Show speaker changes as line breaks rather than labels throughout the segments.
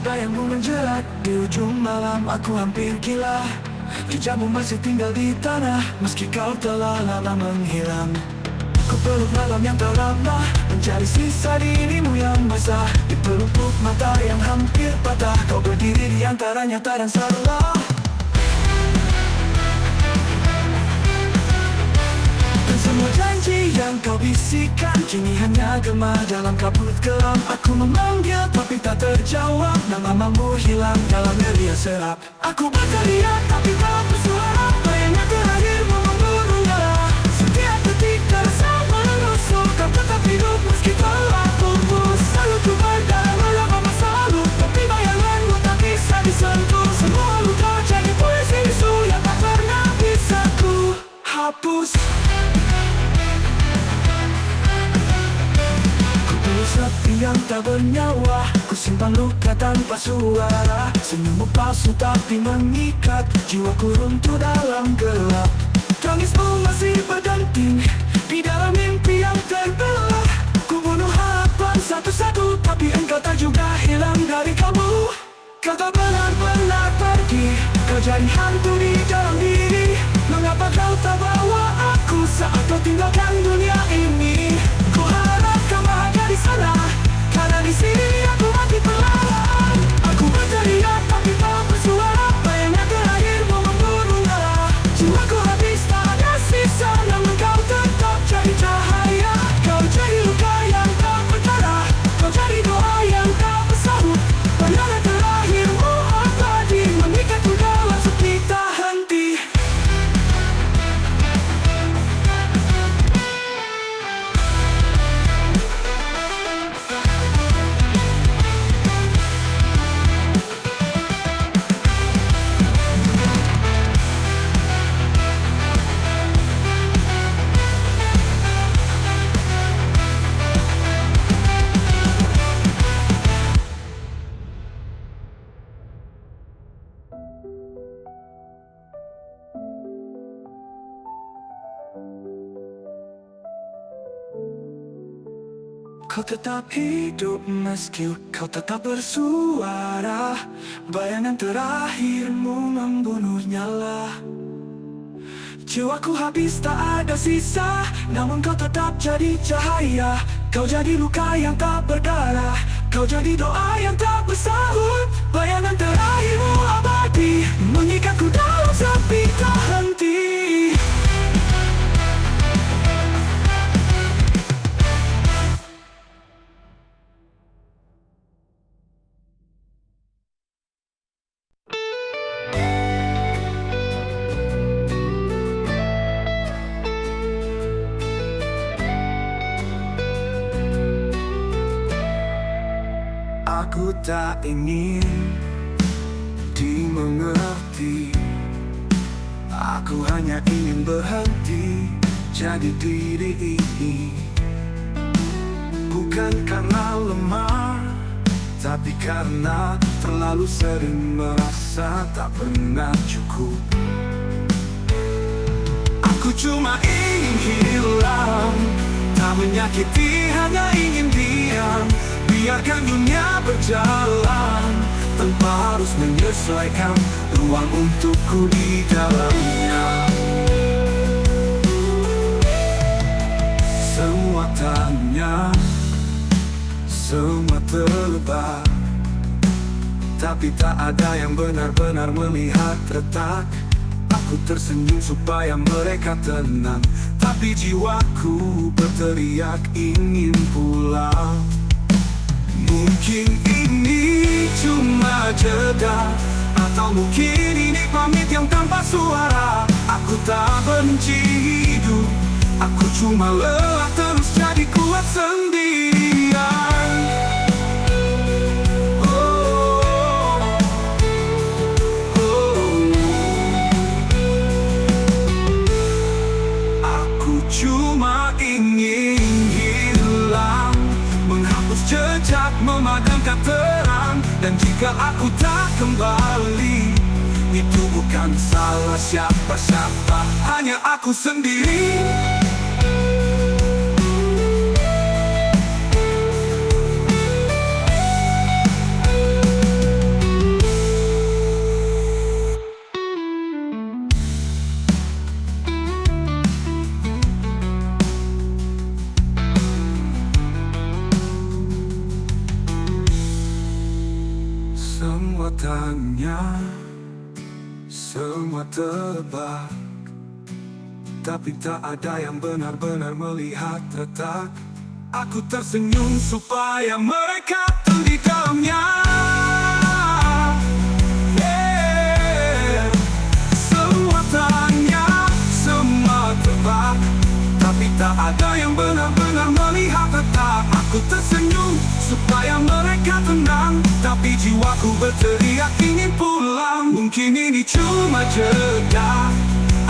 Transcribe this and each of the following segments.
bayangmu menjerat. Di ujung malam aku hampir gila. Jejakmu masih tinggal di tanah, meski kau telah lama menghilang. Ku peluk malam yang terlama, mencari sisa dirimu yang basah. Di pelupuk mata yang hampir patah, kau berdiri di antara nyata dan salah. Dan semua janji yang kau bisikan kini hanya gema dalam kabut kelam. Aku memanggil tapi tak terjawab, namamu hilang dalam geria serap. Aku berteriak tapi tak bersuara, bayangan terakhirmu memburu nyala. Setiap detik terasa menusuk, kau tetap hidup meski telah pupus. Selalu ku berdarah melawan masa lalu, tapi bayanganmu tak bisa disentuh. Semua luka jadi puisi bisu yang tak pernah bisa ku hapus. Sepi yang tak bernyawa, ku simpan luka tanpa suara. Senyummu palsu tapi mengikat, jiwaku runtuh dalam gelap. Tangismu masih berdenting di dalam mimpi yang terbelah. Ku bunuh harapan satu-satu, tapi engkau tak juga hilang dari kamu. Kau tak benar-benar pergi, kau jadi hantu di dalam diri. Mengapa kau tak bawa aku saat kau tinggalkan dunia ini? Ku harap kau bahagia di sana, karena di sini aku mati perlahan. Aku berteriak tapi tak bersuara, bayangan terakhirmu memburu nyala. Jiwaku habis tak ada sisa, namun kau tetap jadi cahaya. Kau jadi luka yang tak berdarah, kau jadi doa yang tak bersahut. Bayangan terakhirmu abadi, mengikatku dalam sepi tak henti. Kau tetap hidup meski kau tetap bersuara. Bayangan terakhirmu membunuh nyala. Jiwaku habis tak ada sisa, namun kau tetap jadi cahaya. Kau jadi luka yang tak berdarah, kau jadi doa yang tak bersahut. Bayangan terakhirmu abadi, mengikatku dalam sepi tak henti. Aku tak ingin dimengerti. Aku hanya ingin berhenti jadi diri ini. Bukan karena lemah, tapi karena terlalu sering merasa tak pernah cukup. Aku cuma ingin hilang, tak menyakiti, hanya ingin diam. Biarkan dunia berjalan tanpa harus menyesuaikan ruang untukku di dalamnya. Semua tanya, semua terlebak, tapi tak ada yang benar-benar melihat retak. Aku tersenyum supaya mereka tenang, tapi jiwaku berteriak ingin pulang. Mungkin ini cuma jeda, atau mungkin ini pamit yang tanpa suara. Aku tak benci hidup, aku cuma lelah terus jadi kuat sendirian. Aku cuma ingin hilang, menghapus jejak, memadamkan terang. Dan jika aku tak kembali, itu bukan salah siapa-siapa, hanya aku sendiri. tebak, tapi tak ada yang benar-benar melihat retak. Aku tersenyum supaya mereka tahu di dalamnya. Semua tanya, semua tebak, tapi tak ada yang benar-benar melihat retak. Aku tersenyum supaya mereka tenang, tapi jiwaku berteriak ingin pulang. Mungkin ini cuma jeda,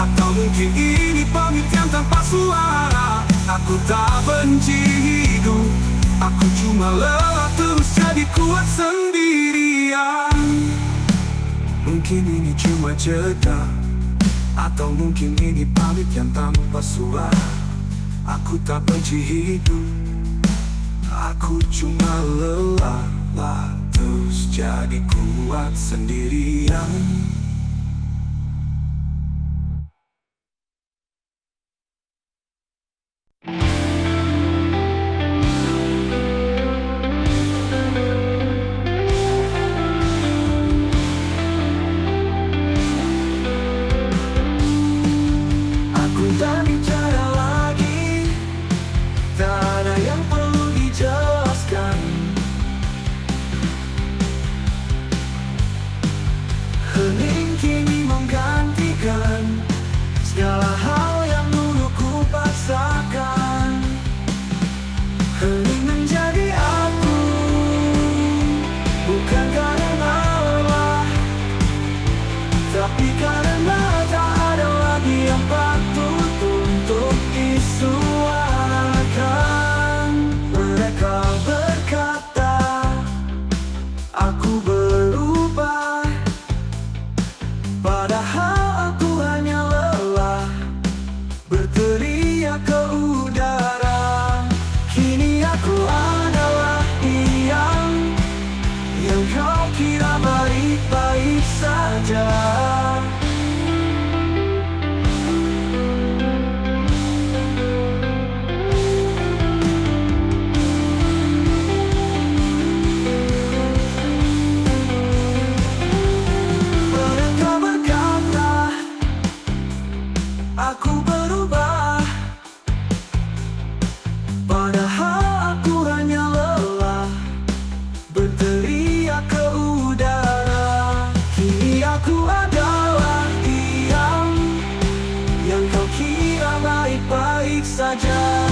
atau mungkin ini pamit yang tanpa suara. Aku tak benci hidup, aku cuma lelah terus jadi kuat sendirian. Mungkin ini cuma jeda, atau mungkin ini pamit yang tanpa suara. Aku tak benci hidup, aku cuma lelah terus jadi kuat sendirian. Aku tak bicara lagi, tak ada yang perlu dijelaskan. Hening kini menggantikan segala hal yang dulu ku paksakan. Hening menjadi aku, bukan karena lelah, tapi karena tak ada lagi yang patut untuk disuarakan. Mereka berkata, aku berubah, padahal aku hanya lelah berteriak ke udara. Kini aku adalah yang kau kira baik-baik saja. Mereka berkata, aku berubah, padahal aku hanya lelah berteriak ke udara. Kini aku adalah yang kau kira baik-baik saja.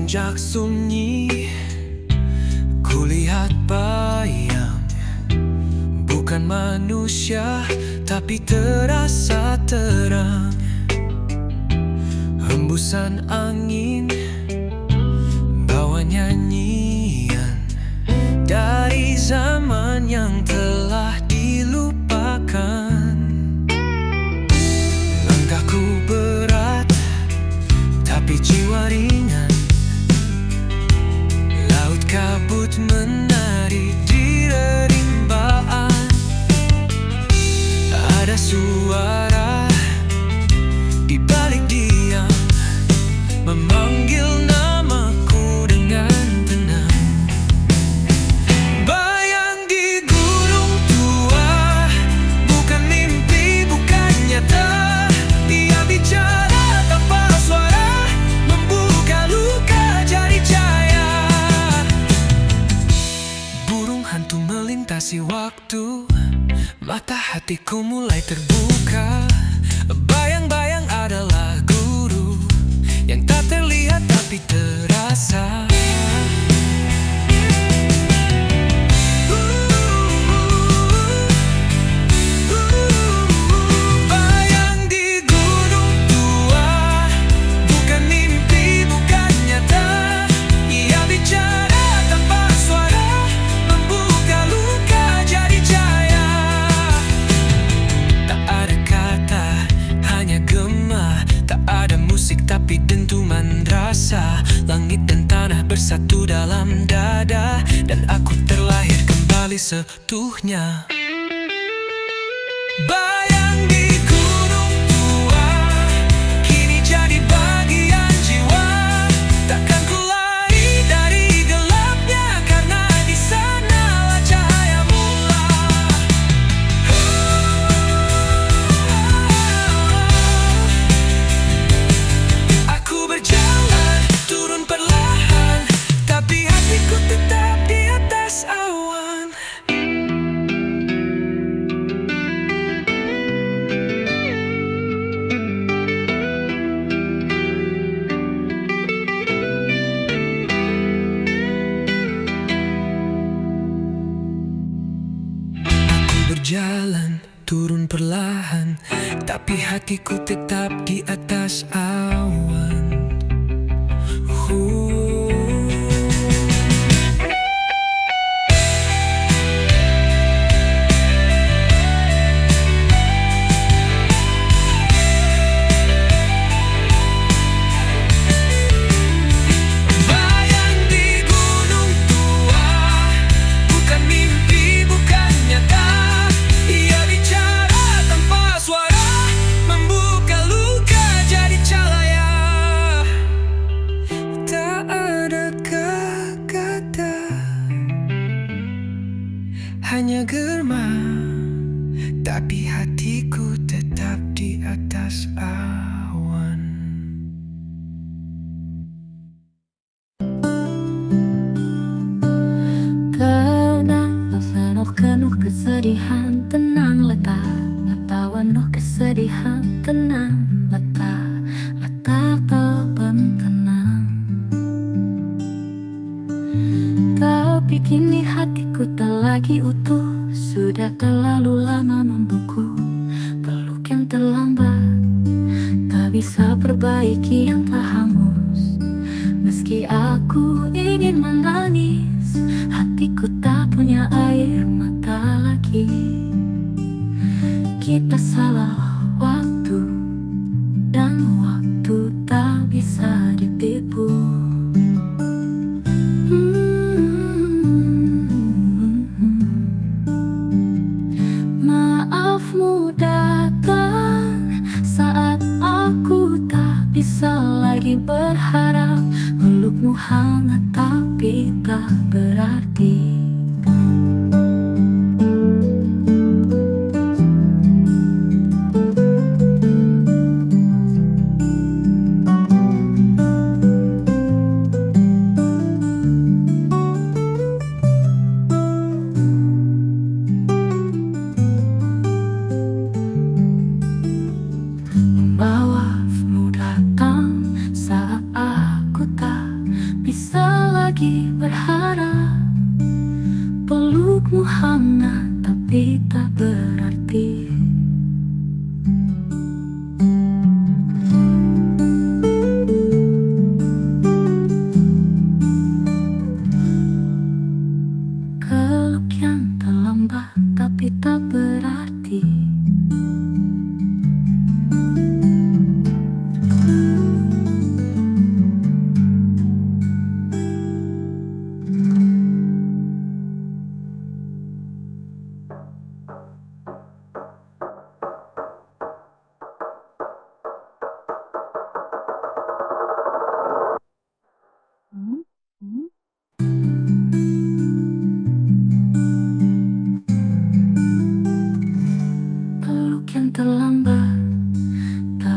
puncak sunyi, kulihat bayang, bukan manusia tapi terasa terang. Hembusan angin bawa nyanyian dari zaman yang telah dilupakan. Langkahku berat tapi jiwa ringan, laut kabut menari di rimbaan. Ada suara di balik diam, memanggil namaku dengan tenang. Bayang di gunung tua, bukan mimpi, bukan nyata. Dia bicara tanpa suara, membuka luka jadi cahaya. Burung hantu melintasi waktu, mata hatiku mulai terbuka. Bayang-bayang adalah guru yang tak terlihat tapi terasa. Bayang di gunung tua, bukan mimpi, bukan nyata. Ia bicara tanpa suara, membuka luka jadi cahaya. Tak ada kata, hanya gema. Tak ada musik tapi dentuman rasa. Langit dan tanah bersatu dalam dada, dan aku terlahir kembali seutuhnya. Bayang di gunung tua, kini jadi bagian jiwa. Takkan ku lari dari gelapnya, karena di sanalah cahaya mula. Aku berjalan, turun perlahan, tapi hatiku tetap di atas awan. Aku berjalan, turun perlahan, tapi hatiku tetap di atas awan. Bayang di gunung tua, bukan mimpi, bukan nyata. Ia bicara tanpa suara, membuka luka jadi cahaya. Tak ada kata, hanya gema, tapi hatiku tetap di atas awan.
Penuh kesedihan, tenang letak. Penuh kesedihan, tenang letak. Letak tenang. Tapi kini hatiku tak lagi utuh. Sudah terlalu lama membeku. Peluk yang terlambat tak bisa perbaiki yang telah hangus. Meski aku ingin menangis, hatiku tak punya air mata lagi. Kita salah waktu, dan waktu tak bisa ditipu. Maafmu datang saat aku tak bisa lagi berharap. Pelukmu hangat tapi tak berarti.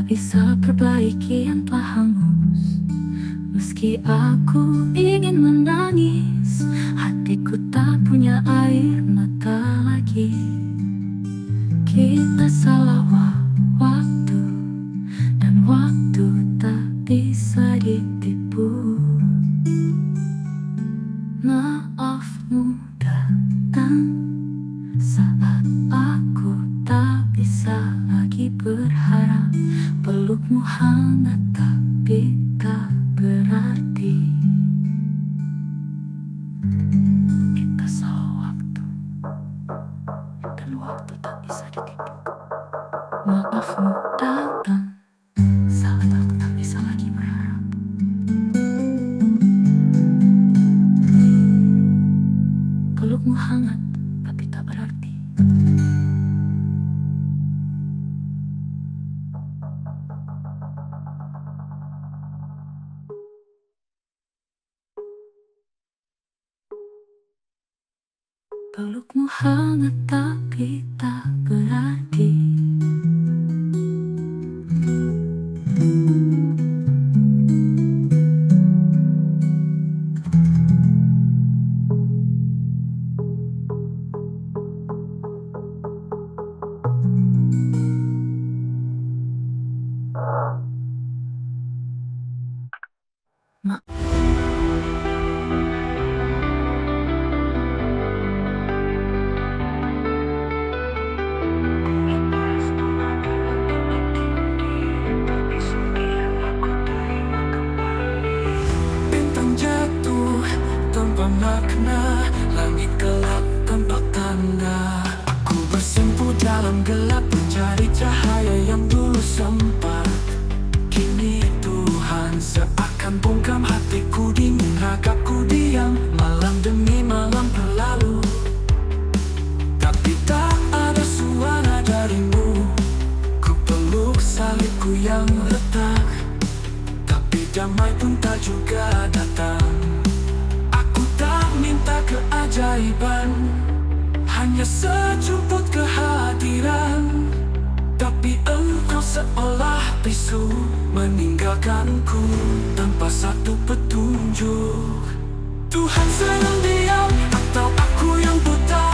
tak bisa perbaiki yang telah hangus. Meski aku ingin menangis, hatiku tak punya air mata lagi. Kita salah waktu, dan waktu tak bisa ditipu. Maafmu datang saat aku tak bisa lagi berharap. Pelukmu hangat tapi tak berarti. Kita salah waktu, dan waktu tak bisa ditipu. Maafmu datang saat aku tak bisa lagi berharap. Pelukmu hangat tapi tak berarti. Pelukmu hangat tapi tak berarti.
Bintang jatuh tanpa makna, langit gelap tanpa tanda. Aku bersimpu dalam gelap mencari cahaya yang dulu sempat. Kini Tuhan seakan bungkam hatiku, dingin ragaku diam. Malam demi malam berlalu, tapi tak ada suara darimu. Ku peluk salibku yang retak, tapi damai pun tak juga datang. Aku tak minta keajaiban, hanya sejumput kehadiran. Tapi engkau seolah bisu meninggalkanku tanpa satu petunjuk. Tuhan sedang diam atau aku yang buta,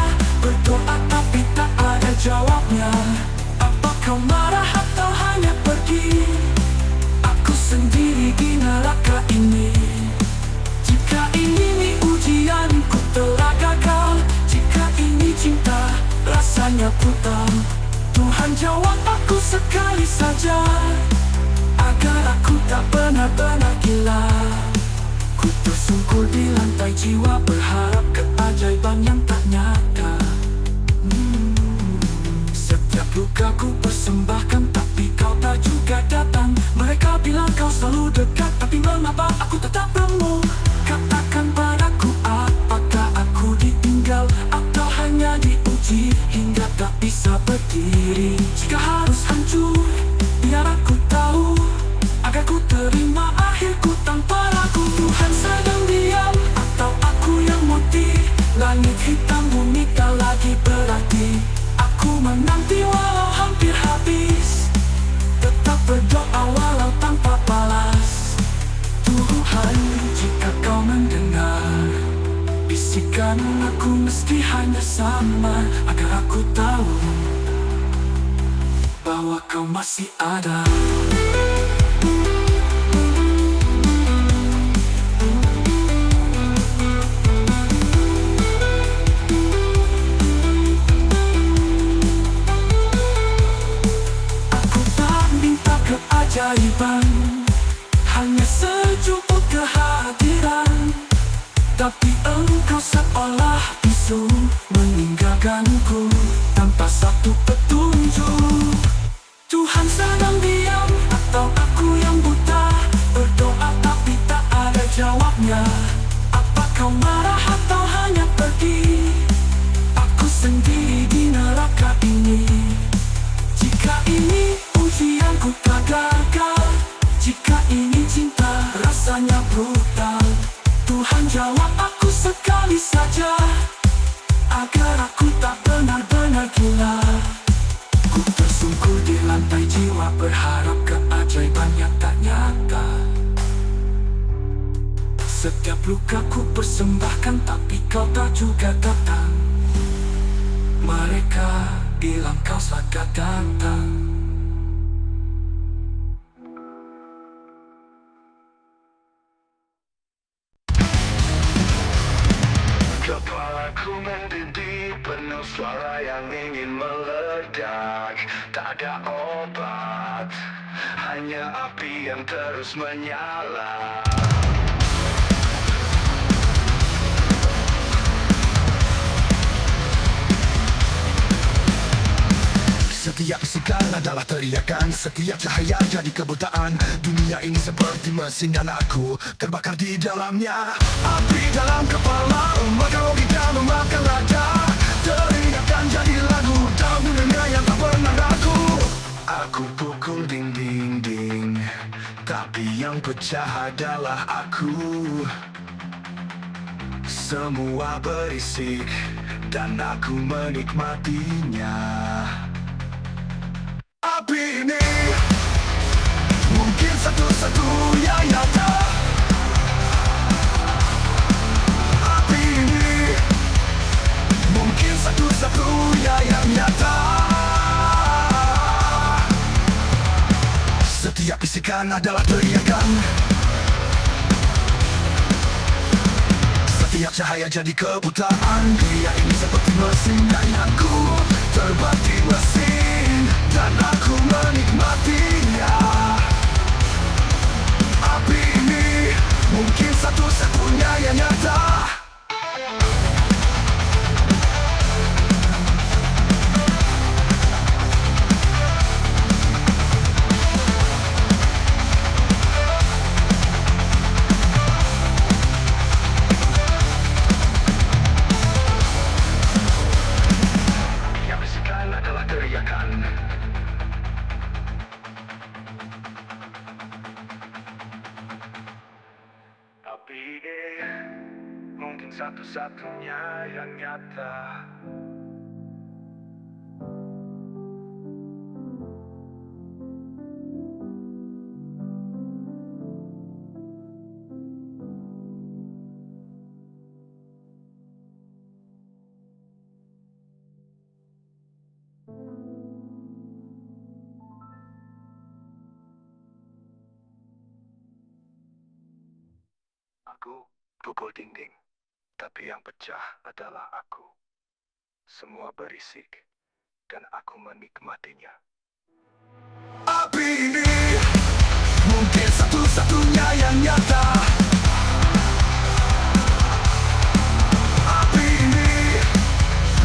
berdoa tapi tak ada jawabnya. Apa kau marah atau hanya pergi? Aku sendiri di neraka ini. Jika ini ujianku telah gagal, jika ini cinta rasanya brutal, Tuhan jawab aku sekali saja, agar aku tak benar-benar gila. Ku tersungkur di lantai jiwa, berharap keajaiban yang tak nyata. Setiap luka ku persembahkan, tapi kau tak juga datang. Mereka bilang kau selalu dekat, tapi mengapa aku tetap remuk? Katakan padaku, apakah aku ditinggal atau hanya diuji hingga tak bisa berdiri? Jika harus hancur, biar aku tahu, agar ku terima akhirku tanpa ragu. Tuhan sedang diam atau aku yang mati? Langit hitam, bumi tak lagi berarti. Aku menanti walau hampir habis, tetap berdoa walau tanpa balas. Tuhan, jika kau mendengar bisikan aku, mesti hanya sama, agar aku tahu bahwa kau masih ada. Aku tak minta keajaiban, hanya sejumput kehadiran. Tapi engkau seolah bisu meninggalkanku tanpa satu petunjuk. Tuhan sedang diam atau aku yang buta, berdoa tapi tak ada jawabnya. Apa kau marah atau hanya pergi? Aku sendiri di neraka ini. Jika ini ujianku tak gagal, jika ini cinta rasanya brutal, Tuhan jawab aku sekali saja, agar aku tak benar-benar gila. Ku tersungkur di lantai jiwa, berharap ke Setiap luka ku persembahkan, tapi kau tak juga datang. Mereka bilang kau saja datang. Kepalaku mendidih, penuh suara yang ingin meledak. Tak ada obat, hanya api yang terus menyala. Setiap bisikan adalah teriakan, setiap cahaya jadi kebutaan. Dunia ini seperti mesin dan aku terbakar di dalamnya. Api dalam kepala, maka logika memakan raja. Teriakan jadi lagu dalam dunia yang tak pernah ragu. Aku pukul dinding, tapi yang pecah adalah aku. Semua berisik, dan aku menikmatinya. Api ini mungkin satu-satunya nyata. Api ini mungkin satu-satunya yang nyata. Setiap bisikan adalah teriakan, setiap cahaya jadi kebutaan. Dunia ini seperti mesin dan aku terbati mesin, dan aku menikmatinya. Api ini mungkin satu-satunya yang nyata. Yang bisikan adalah teriakan, tapi mungkin satu-satunya yang nyata. Aku pukul dinding, tapi yang pecah adalah aku. Semua berisik, dan aku menikmatinya. Api ini mungkin satu-satunya yang nyata. Api ini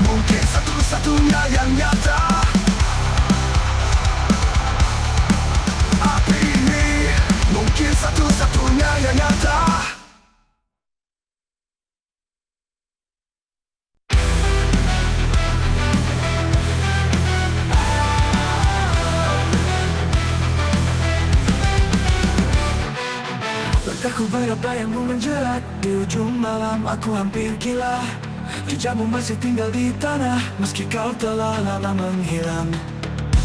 mungkin satu-satunya yang nyata. Api ini mungkin satu-satunya yang nyata. Langkahku berapa-bayangmu menjerat, di ujung malam aku hampir gila. Jejakmu masih tinggal di tanah, meski kau telah lama menghilang.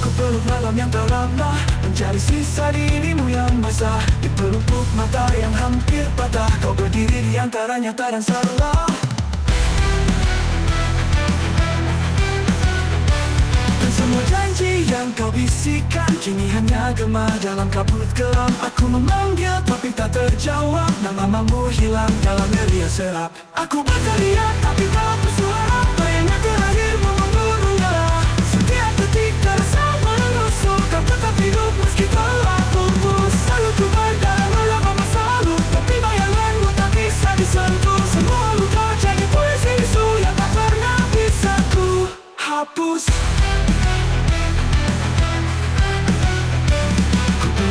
Ku peluk malam yang terlama, mencari sisa dirimu yang basah. Di pelupuk mata yang hampir patah, kau berdiri di antara nyata dan salah. Dan semua janji yang kau bisikan kini hanya gema dalam kabut gelap. Aku memanggil tapi tak terjawab, namamu hilang dalam geria serap. Aku berteriak tapi tak bersuara, bayangnya terakhirmu memburu nyala. Setiap detik terasa menusuk, kau tetap hidup meski telah pupus. Selalu ku berdarah melawan masa lalu, tapi bayanganmu tak bisa disentuh. Semua luka jadi puisi bisu yang tak pernah bisa ku hapus.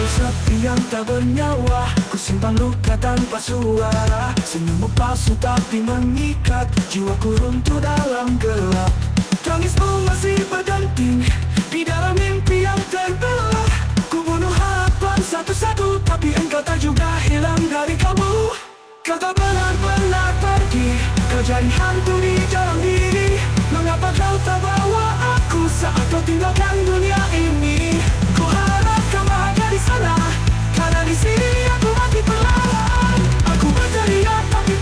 Sepi yang tak bernyawa, ku simpan luka tanpa suara. Senyummu palsu tapi mengikat, jiwaku runtuh dalam gelap. Tangismu masih berdenting di dalam mimpi yang terbelah. Ku bunuh harapan satu-satu, tapi engkau tak juga hilang dari kalbu. Kau tak benar-benar pergi, kau jadi hantu di dalam diri. Mengapa kau tak bawa aku saat kau tinggalkan dunia ini? Ku harap kau bahagia di sana, karena di sini aku mati perlahan. Aku berteriak tapi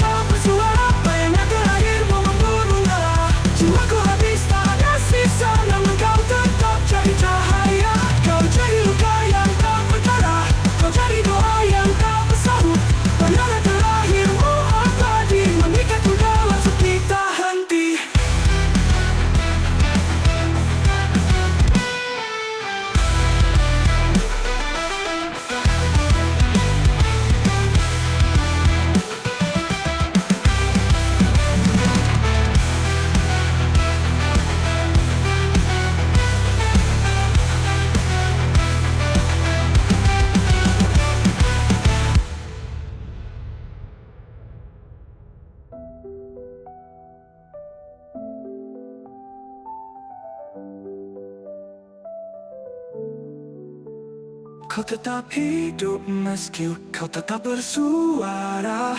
Kau tetap hidup meski kau tetap bersuara.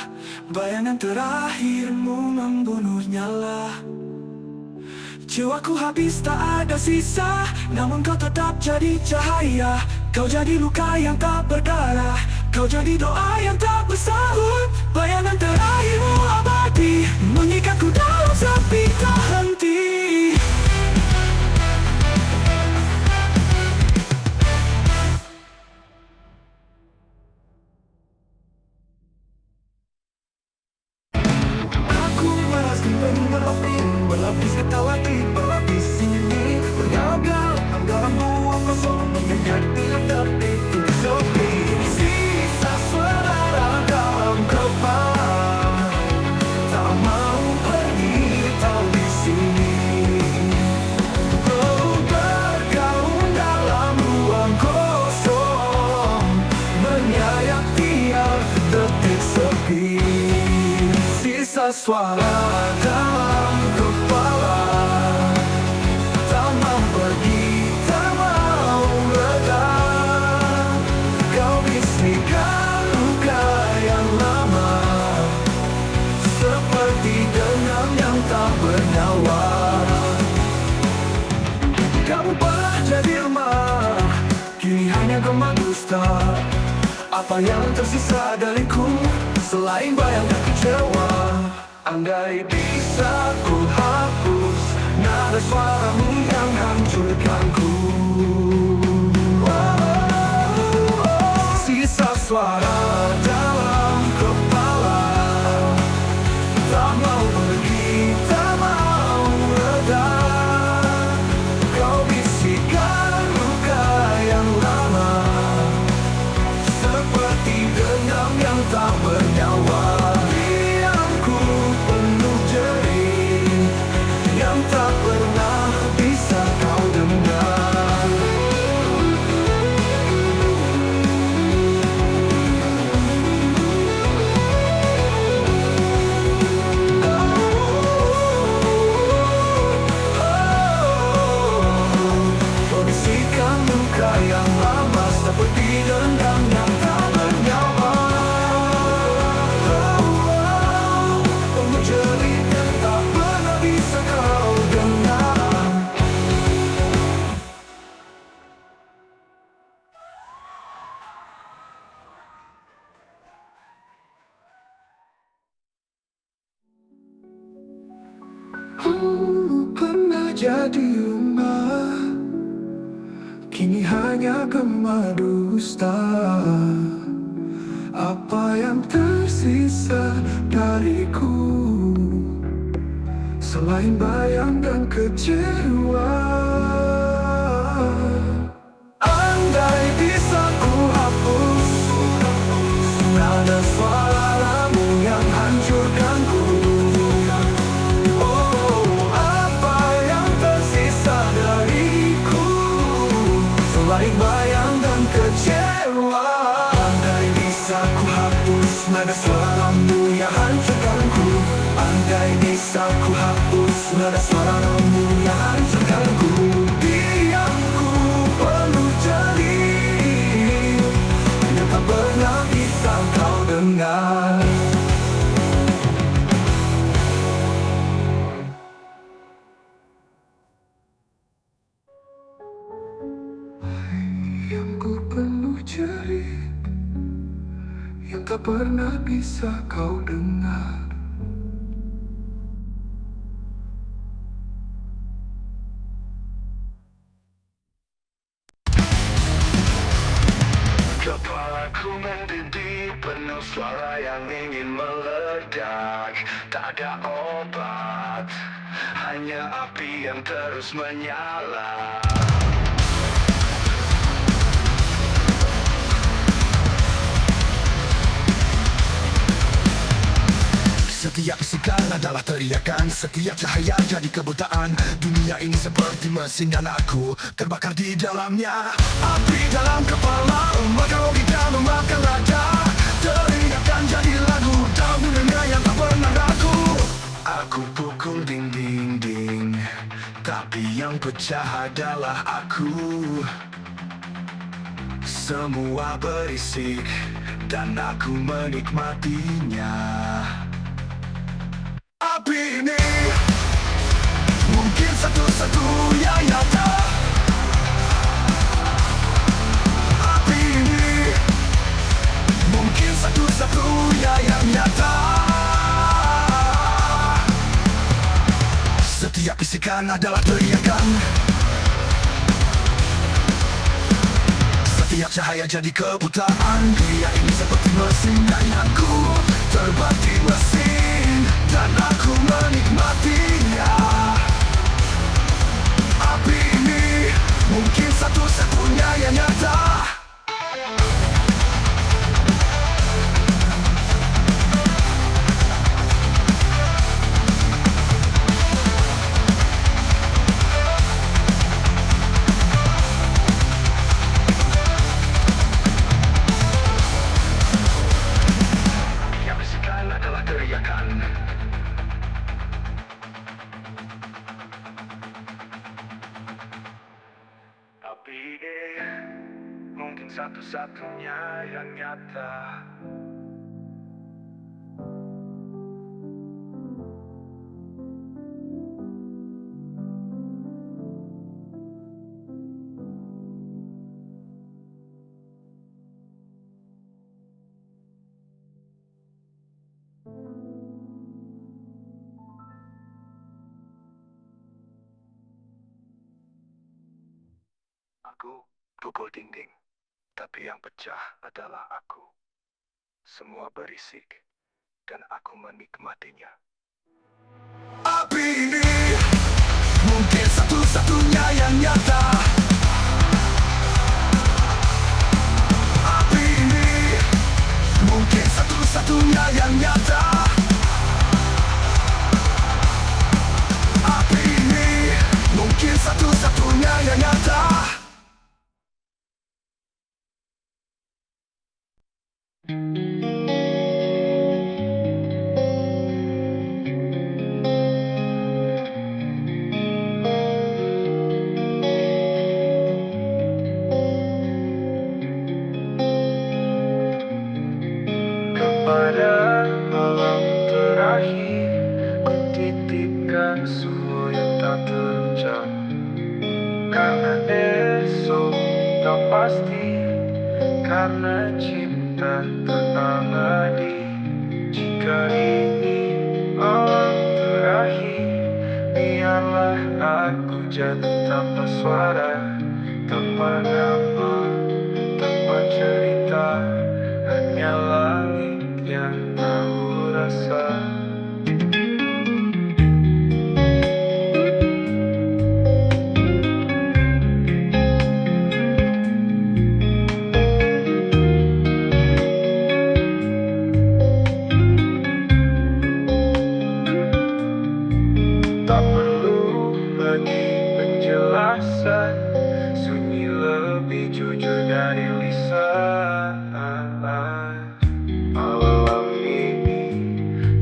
Bayangan terakhirmu membunuh nyala. Jiwaku habis tak ada sisa, namun kau tetap jadi cahaya. Kau jadi luka yang tak berdarah, kau jadi doa yang tak bersahut. Bayangan terakhirmu abadi, mengikatku dalam sepi tak henti. Aku merasa berlapis ketawa berlapis sini, bergagal dalam ruang kosong, mengingat tidak tepi sepi. Sisa suara dalam kepala, tak mau pergi tahu di sini. Oh, bergaung dalam ruang kosong, menyayat tiap detik sepi. Sisa suara dalam kepala, tak mau pergi, tak mau reda. Kau bisikan luka yang lama, seperti denam yang tak bernyawa. Kamu pernah jadi rumah, kini hanya gema dusta. Apa yang tersisa dariku selain bayang dan kecewa? Andai bisa ku hapus nada suaramu yang hancurkanku. Sisa suara dalam kepala, tak mau pergi, tak mau reda. Kau bisikan luka yang lama, seperti denam yang tak bernyawa. Diamku penuh jerih, yang tak pernah bisa kau dengar. Kau bisikan luka yang lama, seperti denam yang tak bernyawa. Penuh jerih yang tak pernah bisa kau dengar. Pernah jadi rumah, kini hanya gema dusta. Apa yang tersisa dariku selain bayang dan kecewa? Andai bisa ku hapus nada suaramu yang hancurkanku. Oh, apa yang tersisa dariku selain bayang dan kecewa? Andai bisa ku hapus nada suaramu yang hancurkanku. Andai bisa ku hapus nada suaramu yang hancurkanku. Diamku penuh jerih, yang tak pernah bisa kau dengar. Yang ku penuh jerih, yang tak pernah bisa kau dengar. Kepalaku mendidih, penuh suara yang ingin meledak. Tak ada obat, hanya api yang terus menyala. Setiap bisikan adalah teriakan, setiap cahaya jadi kebutaan. Dunia ini seperti mesin dan aku terbakar di dalamnya. Api dalam kepala, maka logika memakan raja. Teriakan jadi lagu dalam dunia yang tak pernah ragu. Aku pukul dinding, tapi yang pecah adalah aku. Semua berisik dan aku menikmatinya. Api ini mungkin satu-satunya nyata. Api ini mungkin satu-satunya yang nyata. Setiap bisikan adalah teriakan. Setiap cahaya jadi kebutaan. Dia ini seperti mesin dan aku terbang mesin dan aku menikmatinya. Api ini mungkin satu-satunya yang nyata. Tapi mungkin satu-satunya yang nyata. Aku pukul dinding, tapi yang pecah adalah aku. Semua berisik, dan aku menikmatinya. Api ini mungkin satu-satunya yang nyata. Api ini mungkin satu-satunya yang nyata. Api ini mungkin satu-satunya yang nyata. Kepada malam terakhir, ku titipkan semua yang tak terjadi. Karena esok tak pasti, karena cinta terabadi. Jika ini malam terakhir, biarlah aku jatuh tanpa suara, tanpa nama, tanpa cerita. Hanya langit yang tahu rasa. Tak perlu lagi penjelasan, sunyi lebih jujur dari lisan. Malam ini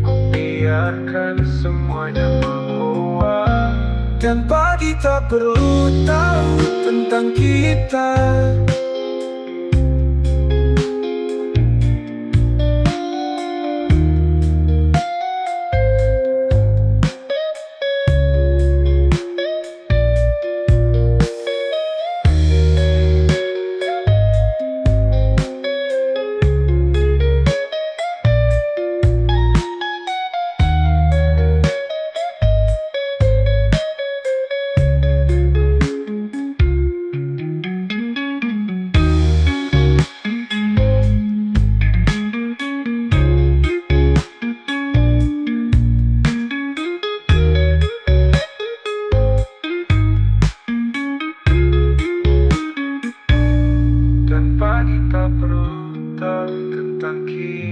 ku biarkan semuanya menguap, dan pagi tak perlu tahu tentang kita. Dan pagi tak perlu tahu tentang kita.